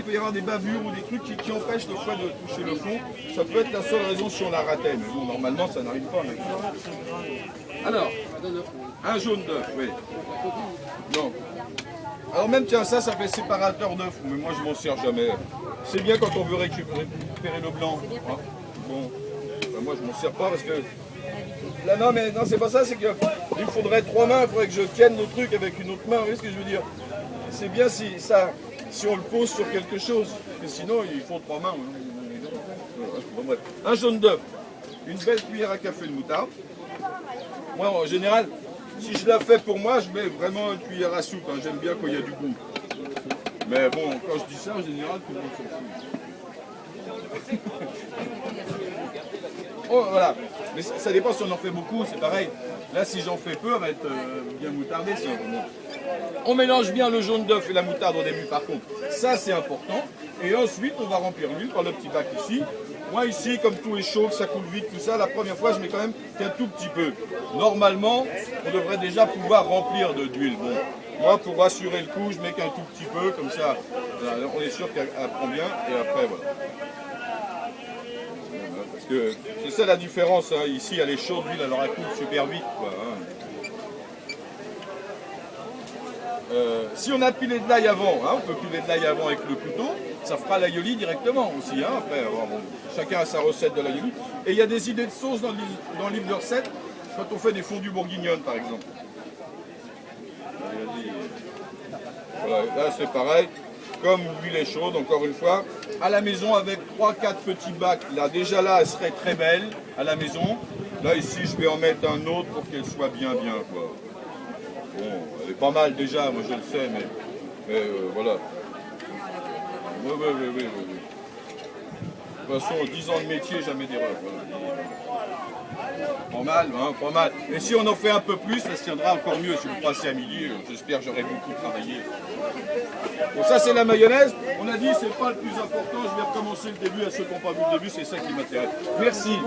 peut y avoir des bavures ou des trucs qui empêchent le foie de toucher le fond. Ça peut être la seule raison si on la ratait, mais bon, normalement ça n'arrive pas. Mais... Alors, un jaune d'œuf, oui. Non. Alors même, tiens, ça fait séparateur d'œuf, mais moi je m'en sers jamais. C'est bien quand on veut récupérer le blanc. Hein. Bon, ben, moi je m'en sers pas parce que... Là, non, mais non, c'est pas ça, c'est qu'il faudrait 3 mains, il faudrait que je tienne le truc avec une autre main, vous voyez ce que je veux dire? C'est bien si on le pose sur quelque chose, parce que sinon il faut 3 mains. Bon, bref. Un jaune d'œuf, une belle cuillère à café de moutarde. Moi en général, si je la fais pour moi, je mets vraiment une cuillère à soupe, hein. J'aime bien quand il y a du goût. Mais bon, quand je dis ça, en général, tout le monde s'en fout. Oh, voilà. Mais ça dépend si on en fait beaucoup, c'est pareil. Là, si j'en fais peu, elle va être bien moutardée. On mélange bien le jaune d'œuf et la moutarde au début, par contre. Ça, c'est important. Et ensuite, on va remplir l'huile par le petit bac ici. Moi, ici, comme tout est chaud, que ça coule vite, tout ça, la première fois, je mets quand même qu'un tout petit peu. Normalement, on devrait déjà pouvoir remplir d'huile. Bon, moi, pour rassurer le coup, je mets qu'un tout petit peu, comme ça, on est sûr qu'elle prend bien. Et après, voilà. Parce que c'est ça la différence, hein. Ici elle est chaude, l'huile alors elle coule super vite, quoi, hein. Si on a pilé de l'ail avant, hein, on peut piler de l'ail avant avec le couteau, ça fera l'aïoli directement aussi, hein, après, bon, chacun a sa recette de l'aïoli. Et il y a des idées de sauce dans le livre de recettes, quand on fait des fondues bourguignonnes par exemple. Voilà, là c'est pareil. Comme l'huile est chaude, encore une fois, à la maison avec 3-4 petits bacs, là déjà là elle serait très belle à la maison. Là ici je vais en mettre un autre pour qu'elle soit bien quoi. Bon, elle est pas mal déjà, moi je le sais, mais voilà. Oui. De toute façon, 10 ans de métier, jamais d'erreur. Voilà. Pas mal, hein, pas mal. Et si on en fait un peu plus, ça se tiendra encore mieux. Si vous passez à midi, j'espère que j'aurai beaucoup travaillé. Bon, ça c'est la mayonnaise. On a dit c'est pas le plus important. Je vais recommencer le début à ceux qui n'ont pas vu le début, c'est ça qui m'intéresse. Merci.